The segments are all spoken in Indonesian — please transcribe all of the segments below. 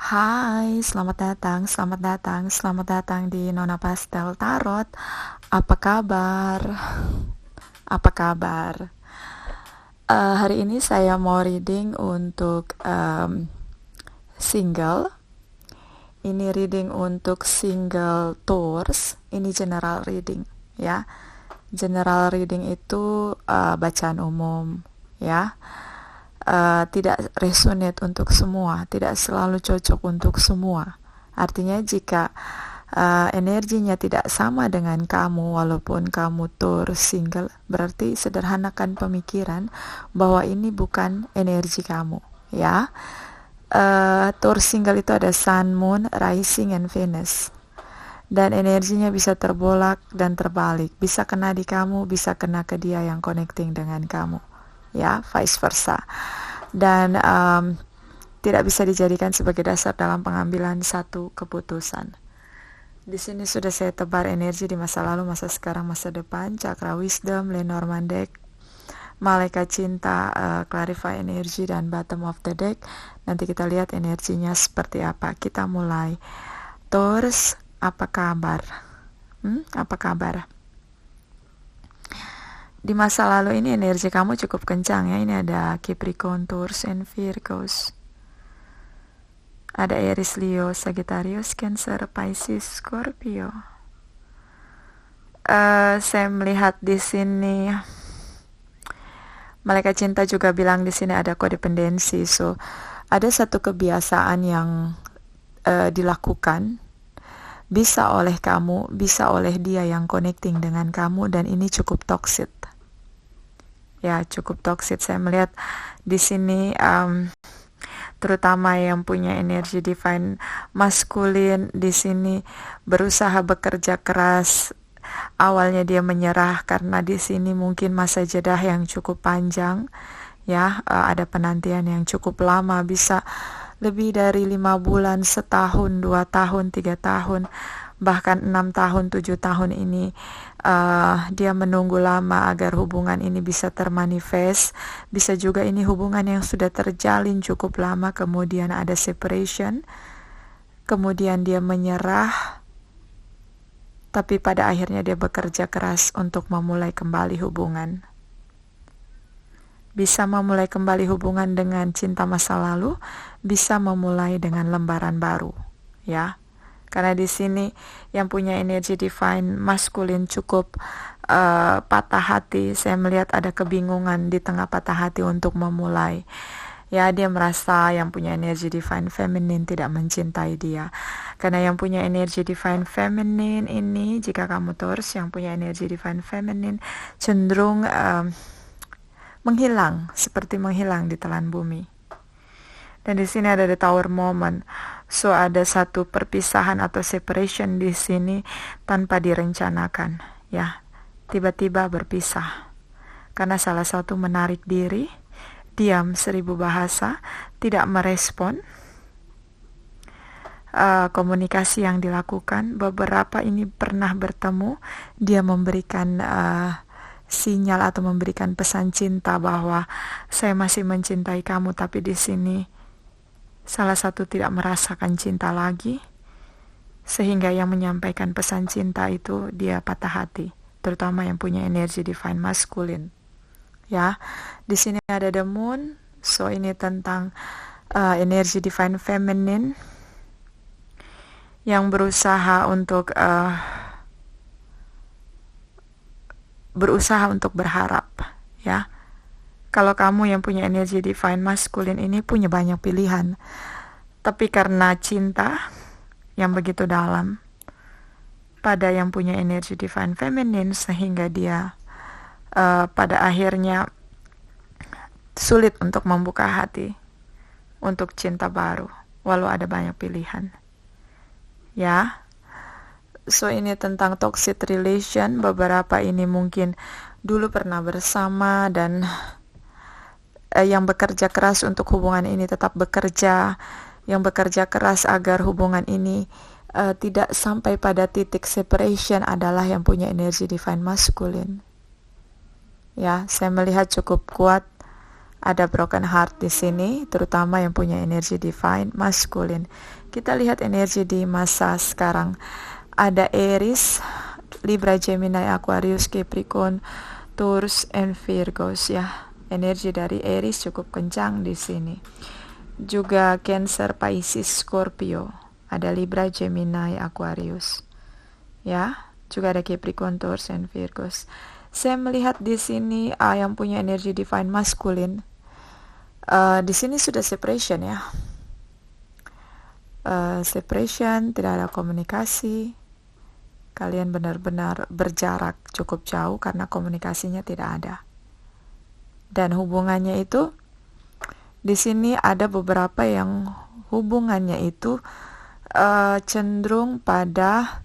Hai, selamat datang di Nona Pastel Tarot. Apa kabar? Apa kabar? Hari ini saya mau reading untuk single. Ini reading untuk single tours. Ini general reading, ya. General reading itu bacaan umum, ya. Tidak resonate untuk semua, tidak selalu cocok untuk semua. Artinya jika energinya tidak sama dengan kamu, walaupun kamu tour single, berarti sederhanakan pemikiran bahwa ini bukan energi kamu, ya. Tour single itu ada Sun, Moon, Rising, and Venus. Dan energinya bisa terbolak dan terbalik, bisa kena di kamu, bisa kena ke dia yang connecting dengan kamu, ya, vice versa. Dan tidak bisa dijadikan sebagai dasar dalam pengambilan satu keputusan. Di sini sudah saya tebar energi di masa lalu, masa sekarang, masa depan, Cakra Wisdom, Lenormand deck, Malaikat Cinta, Clarify energi, dan Bottom of the deck. Nanti kita lihat energinya seperti apa. Kita mulai. Taurus, apa kabar? Apa kabar? Di masa lalu ini energi kamu cukup kencang, ya. Ini ada Capricorn, Taurus, and Virgos. Ada Aries, Leo, Sagittarius, Cancer, Pisces, Scorpio. Saya melihat di sini Malaikat Cinta juga bilang di sini ada kodependensi. So ada satu kebiasaan yang dilakukan, bisa oleh kamu, bisa oleh dia yang connecting dengan kamu, dan ini cukup toxic. Ya, cukup toxic. Saya melihat di sini terutama yang punya energi divine maskulin di sini berusaha bekerja keras. Awalnya dia menyerah karena di sini mungkin masa jeda yang cukup panjang, ya. Ada penantian yang cukup lama, bisa lebih dari 5 bulan, setahun, 2 tahun, 3 tahun, bahkan 6 tahun, 7 tahun ini. Dia menunggu lama agar hubungan ini bisa termanifest. Bisa juga ini hubungan yang sudah terjalin cukup lama, kemudian ada separation, kemudian dia menyerah, tapi pada akhirnya dia bekerja keras untuk memulai kembali hubungan. Bisa memulai kembali hubungan dengan cinta masa lalu, bisa memulai dengan lembaran baru, ya. Karena di sini yang punya energi divine maskulin cukup patah hati. Saya melihat ada kebingungan di tengah patah hati untuk memulai. Ya, dia merasa yang punya energi divine feminine tidak mencintai dia. Karena yang punya energi divine feminine ini, jika kamu Taurus yang punya energi divine feminine, cenderung menghilang, seperti menghilang di telan bumi. Dan di sini ada the Tower moment. So ada satu perpisahan atau separation di sini tanpa direncanakan, ya. Tiba-tiba berpisah. Karena salah satu menarik diri, diam 1000 bahasa, tidak merespon komunikasi yang dilakukan. Beberapa ini pernah bertemu, dia memberikan sinyal atau memberikan pesan cinta bahwa saya masih mencintai kamu, tapi di sini salah satu tidak merasakan cinta lagi, sehingga yang menyampaikan pesan cinta itu dia patah hati, terutama yang punya energi divine maskulin. Ya, di sini ada the moon. So ini tentang energi divine feminine yang berusaha untuk berharap, ya. Kalau kamu yang punya energi divine maskulin ini punya banyak pilihan, tapi karena cinta yang begitu dalam pada yang punya energi divine feminine, sehingga dia pada akhirnya sulit untuk membuka hati untuk cinta baru, walau ada banyak pilihan, ya. So ini tentang toxic relation. Beberapa ini mungkin dulu pernah bersama, dan yang bekerja keras untuk hubungan ini tetap bekerja, yang bekerja keras agar hubungan ini tidak sampai pada titik separation adalah yang punya energi divine maskulin. Ya, saya melihat cukup kuat Ada broken heart di sini, terutama yang punya energi divine masculine. Kita lihat energi di masa sekarang. Ada Aries, Libra, Gemini, Aquarius, Capricorn, Taurus, and Virgos ya. Energi dari Aries cukup kencang di sini. Juga Cancer, Pisces, Scorpio. Ada Libra, Gemini, Aquarius. Ya, juga ada Capricorn, Taurus, and Virgos. Saya melihat di sini yang punya energi divine masculine. Di sini sudah separation ya. Separation, tidak ada komunikasi. Kalian benar-benar berjarak cukup jauh karena komunikasinya tidak ada. Dan hubungannya itu di sini ada beberapa yang hubungannya itu cenderung pada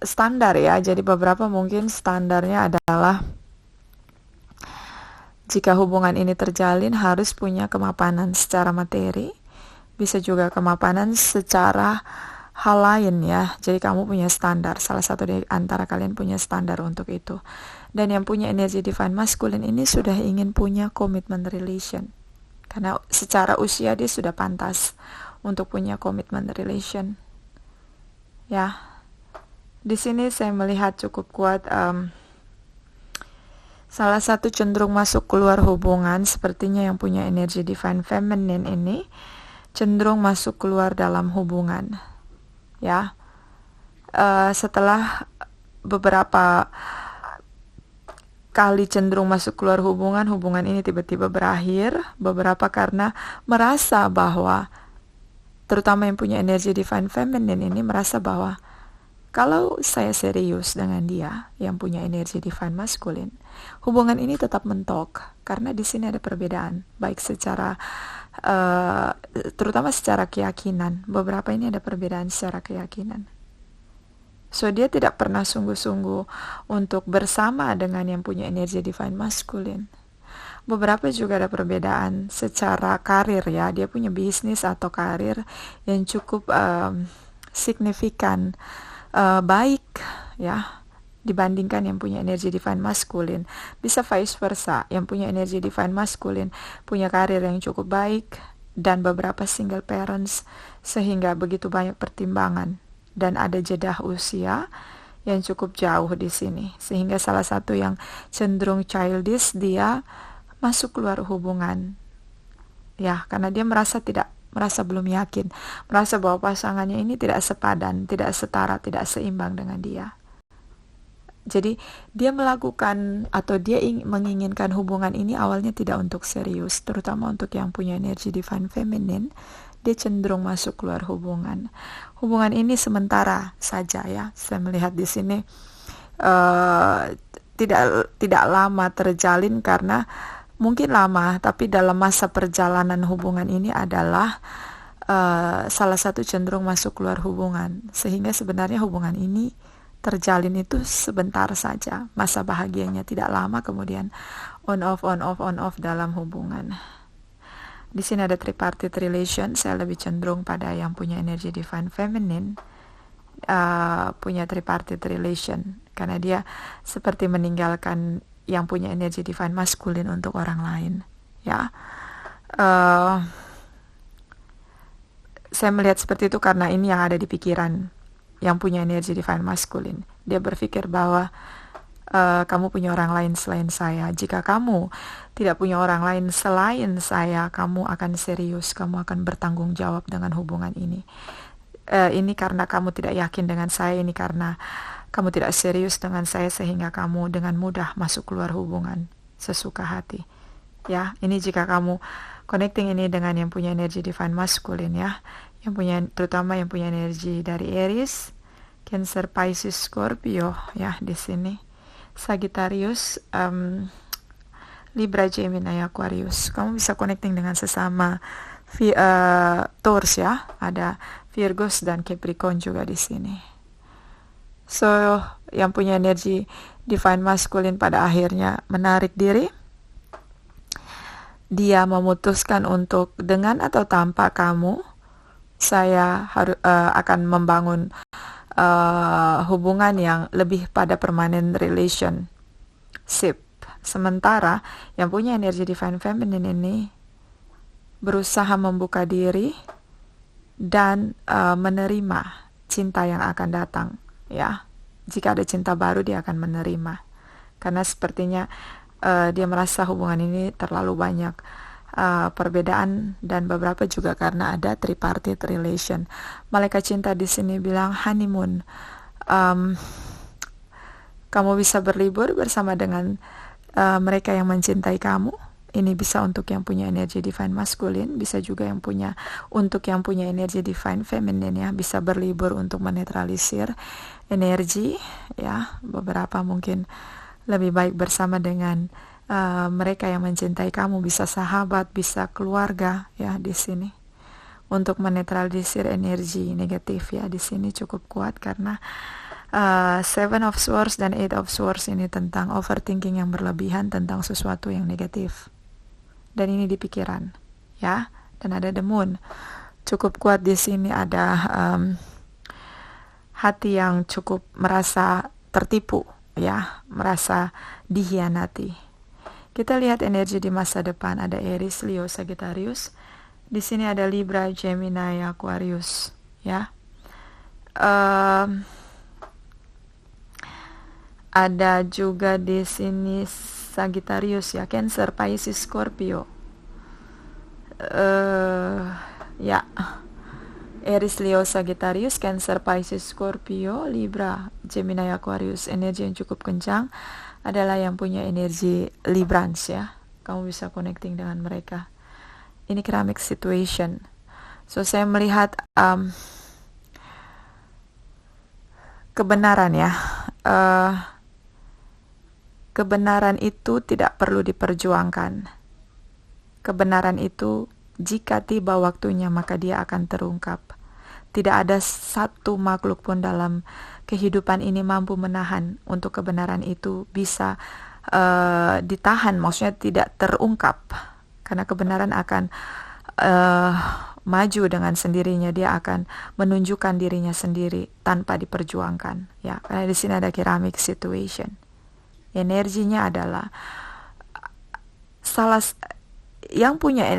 standar ya. Jadi beberapa mungkin standarnya adalah jika hubungan ini terjalin harus punya kemapanan secara materi, bisa juga kemapanan secara hal lain ya. Jadi kamu punya standar, salah satu di antara kalian punya standar untuk itu. Dan yang punya energi divine masculine ini sudah ingin punya commitment relation. Karena secara usia dia sudah pantas untuk punya commitment relation. Ya. Di sini saya melihat cukup kuat salah satu cenderung masuk keluar hubungan, sepertinya yang punya energi divine feminine ini cenderung masuk keluar dalam hubungan. Ya, setelah beberapa kali cenderung masuk keluar hubungan ini tiba-tiba berakhir. Beberapa karena merasa bahwa, terutama yang punya energi divine feminine ini merasa bahwa kalau saya serius dengan dia yang punya energi divine masculine, hubungan ini tetap mentok karena di sini ada perbedaan, baik secara terutama secara keyakinan. Beberapa ini ada perbedaan secara keyakinan. So dia tidak pernah sungguh-sungguh untuk bersama dengan yang punya energi divine masculine. Beberapa juga ada perbedaan secara karir ya. Dia punya bisnis atau karir yang cukup signifikan, baik ya, dibandingkan yang punya energi divine masculine. Bisa vice versa, yang punya energi divine masculine punya karir yang cukup baik dan beberapa single parents, sehingga begitu banyak pertimbangan dan ada jeda usia yang cukup jauh di sini, sehingga salah satu yang cenderung childish dia masuk keluar hubungan ya, karena dia merasa belum yakin, merasa bahwa pasangannya ini tidak sepadan, tidak setara, tidak seimbang dengan dia. Jadi dia melakukan atau dia menginginkan hubungan ini awalnya tidak untuk serius, terutama untuk yang punya energi divine feminine. Dia cenderung masuk keluar hubungan. Hubungan ini sementara saja ya. Saya melihat di sini tidak lama terjalin, karena mungkin lama, tapi dalam masa perjalanan hubungan ini adalah salah satu cenderung masuk keluar hubungan, sehingga sebenarnya hubungan ini terjalin itu sebentar saja, masa bahagianya tidak lama, kemudian on off dalam hubungan. Di sini ada tripartite relation. Saya lebih cenderung pada yang punya energi divine feminine punya tripartite relation, karena dia seperti meninggalkan yang punya energi divine masculine untuk orang lain ya. Saya melihat seperti itu karena ini yang ada di pikiran yang punya energi divine masculine. Dia berpikir bahwa kamu punya orang lain selain saya. Jika kamu tidak punya orang lain selain saya, kamu akan serius, kamu akan bertanggung jawab dengan hubungan ini. Ini karena kamu tidak yakin dengan saya, ini karena kamu tidak serius dengan saya, sehingga kamu dengan mudah masuk keluar hubungan sesuka hati. Ya, ini jika kamu connecting ini dengan yang punya energi divine masculine ya, yang punya, terutama yang punya energi dari Aries, Cancer, Pisces, Scorpio ya di sini, Sagittarius, Libra, Gemini, Aquarius. Kamu bisa connecting dengan sesama Taurus ya, ada Virgos dan Capricorn juga di sini. So, yang punya energi divine masculine pada akhirnya menarik diri. Dia memutuskan untuk dengan atau tanpa kamu, saya akan membangun hubungan yang lebih pada permanent relationship Sementara yang punya energi divine feminine ini berusaha membuka diri dan menerima cinta yang akan datang, ya. Jika ada cinta baru, dia akan menerima. Karena sepertinya dia merasa hubungan ini terlalu banyak perbedaan, dan beberapa juga karena ada tripartite relation. Malaikat cinta di sini bilang honeymoon. Kamu bisa berlibur bersama dengan mereka yang mencintai kamu. Ini bisa untuk yang punya energi divine masculine, bisa juga untuk yang punya energi divine feminine, ya. Bisa berlibur untuk menetralisir energi, ya. Beberapa mungkin lebih baik bersama dengan mereka yang mencintai kamu, bisa sahabat, bisa keluarga, ya, di sini. Untuk menetralisir energi negatif, ya, di sini cukup kuat karena Seven of Swords dan Eight of Swords ini tentang overthinking yang berlebihan tentang sesuatu yang negatif. Dan ini di pikiran, ya. Dan ada the moon. Cukup kuat di sini, ada hati yang cukup merasa tertipu, ya, merasa dihianati. Kita lihat energi di masa depan, ada Aries, Leo, Sagittarius. Di sini ada Libra, Gemini, Aquarius, ya. Ada juga di sini Sagittarius, ya, Cancer, Pisces, Scorpio. Ya. Aries, Leo, Sagittarius, Cancer, Pisces, Scorpio, Libra, Gemini, Aquarius. Energi yang cukup kencang adalah yang punya energi Librans, ya. Kamu bisa connecting dengan mereka. Ini karmic situation. So saya melihat kebenaran, ya. Kebenaran itu tidak perlu diperjuangkan. Kebenaran itu jika tiba waktunya maka dia akan terungkap. Tidak ada satu makhluk pun dalam kehidupan ini mampu menahan untuk kebenaran itu bisa ditahan, maksudnya tidak terungkap. Karena kebenaran akan maju dengan sendirinya, dia akan menunjukkan dirinya sendiri tanpa diperjuangkan, ya. Karena di sini ada ceramic situation. Energinya adalah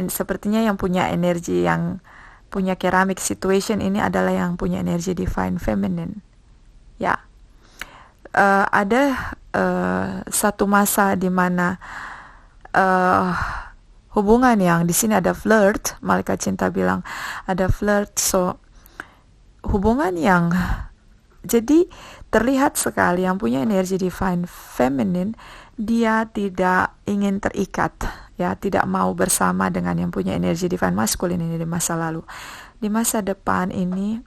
sepertinya yang punya energi, yang punya ceramic situation ini adalah yang punya energi divine feminine, ya. Ada satu masa di mana hubungan yang di sini ada flirt, malaikat cinta bilang ada flirt, so hubungan yang jadi terlihat sekali yang punya energi divine feminine, dia tidak ingin terikat, ya, tidak mau bersama dengan yang punya energi divine masculine ini di masa lalu. Di masa depan ini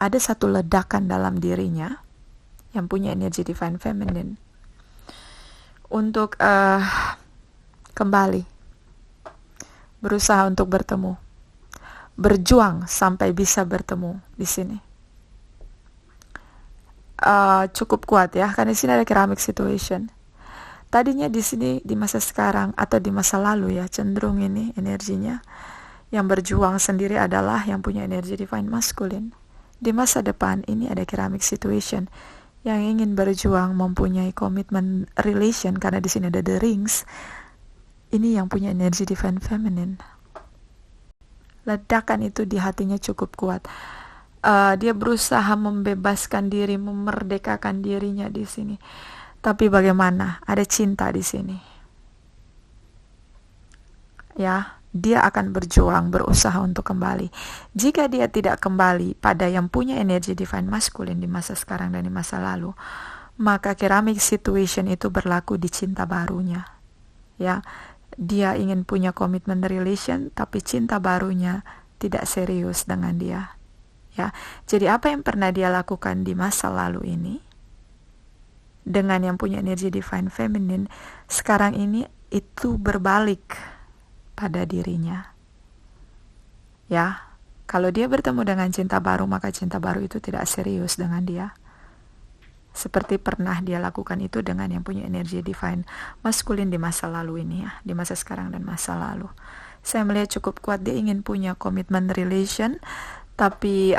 ada satu ledakan dalam dirinya yang punya energi divine feminine untuk kembali berusaha untuk bertemu, berjuang sampai bisa bertemu di sini. Cukup kuat, ya, karena di sini ada ceramic situation. Tadinya di sini di masa sekarang atau di masa lalu, ya, cenderung ini energinya yang berjuang sendiri adalah yang punya energi divine masculine. Di masa depan ini ada ceramic situation yang ingin berjuang, mempunyai komitmen relation, karena di sini ada the rings. Ini yang punya energi divine feminine. Ledakan itu di hatinya cukup kuat. Dia berusaha membebaskan diri, memerdekakan dirinya di sini. Tapi bagaimana? Ada cinta di sini. Ya, dia akan berjuang, berusaha untuk kembali. Jika dia tidak kembali pada yang punya energi divine masculine di masa sekarang dan di masa lalu, maka ceramic situation itu berlaku di cinta barunya. Ya, dia ingin punya komitmen relation, tapi cinta barunya tidak serius dengan dia. Ya, jadi apa yang pernah dia lakukan di masa lalu ini dengan yang punya energi divine feminine, sekarang ini itu berbalik pada dirinya. Ya, kalau dia bertemu dengan cinta baru, maka cinta baru itu tidak serius dengan dia. Seperti pernah dia lakukan itu dengan yang punya energi divine masculine di masa lalu ini, ya, di masa sekarang dan masa lalu. Saya melihat cukup kuat dia ingin punya komitmen relation, tapi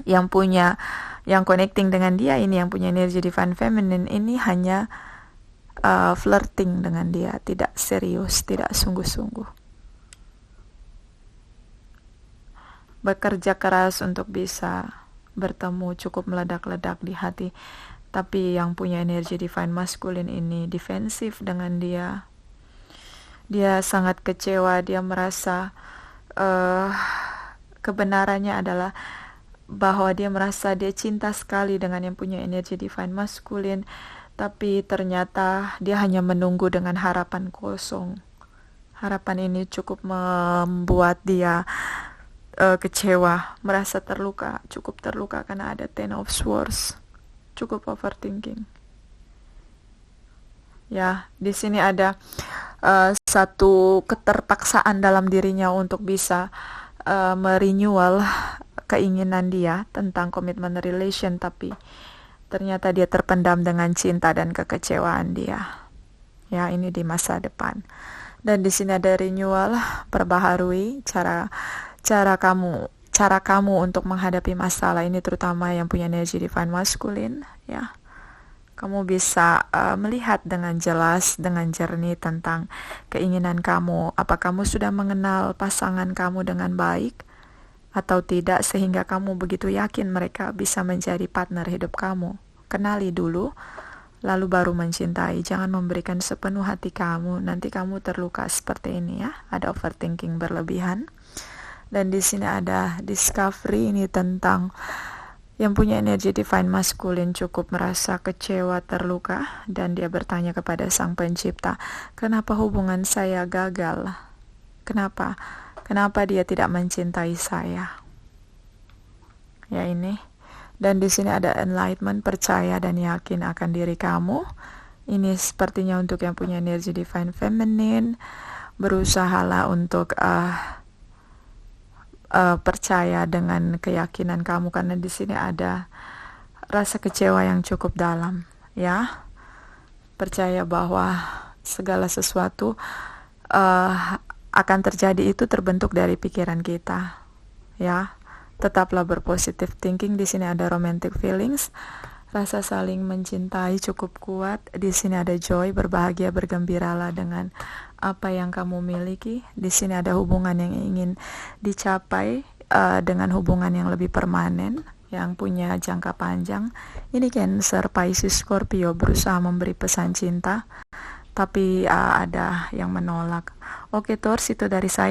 yang connecting dengan dia ini, yang punya energi divine feminine ini hanya flirting dengan dia, tidak serius, tidak sungguh-sungguh. Bekerja keras untuk bisa bertemu, cukup meledak-ledak di hati. Tapi yang punya energi divine masculine ini defensif dengan dia. Dia sangat kecewa, dia merasa kebenarannya adalah bahwa dia merasa dia cinta sekali dengan yang punya energi divine masculine, tapi ternyata dia hanya menunggu dengan harapan kosong. Harapan ini cukup membuat dia kecewa, merasa terluka, cukup terluka karena ada Ten of Swords, cukup overthinking. Ya, di sini ada satu keterpaksaan dalam dirinya untuk bisa merenewal keinginan dia tentang commitment relation, tapi ternyata dia terpendam dengan cinta dan kekecewaan dia. Ya, ini di masa depan. Dan di sini ada renewal, perbaharui cara kamu untuk menghadapi masalah ini, terutama yang punya energi divine masculine, ya. Kamu bisa melihat dengan jelas, dengan jernih tentang keinginan kamu. Apa kamu sudah mengenal pasangan kamu dengan baik atau tidak, sehingga kamu begitu yakin mereka bisa menjadi partner hidup kamu. Kenali dulu, lalu baru mencintai. Jangan memberikan sepenuh hati kamu, nanti kamu terluka seperti ini, ya. Ada overthinking berlebihan. Dan di sini ada discovery, ini tentang yang punya energi divine masculine cukup merasa kecewa, terluka, dan dia bertanya kepada Sang Pencipta, kenapa hubungan saya gagal? Kenapa dia tidak mencintai saya? Ya, ini. Dan di sini ada enlightenment, percaya dan yakin akan diri kamu. Ini sepertinya untuk yang punya energi divine feminine. Berusahalah untuk percaya dengan keyakinan kamu, karena di sini ada rasa kecewa yang cukup dalam, ya. Percaya bahwa segala sesuatu akan terjadi itu terbentuk dari pikiran kita, ya. Tetaplah berpositive thinking. Di sini ada romantic feelings, rasa saling mencintai cukup kuat. Di sini ada joy, berbahagia, bergembiralah dengan apa yang kamu miliki. Di sini ada hubungan yang ingin dicapai dengan hubungan yang lebih permanen, yang punya jangka panjang. Ini Cancer, Pisces, Scorpio berusaha memberi pesan cinta, tapi ada yang menolak. Oke, Taurus, itu dari saya.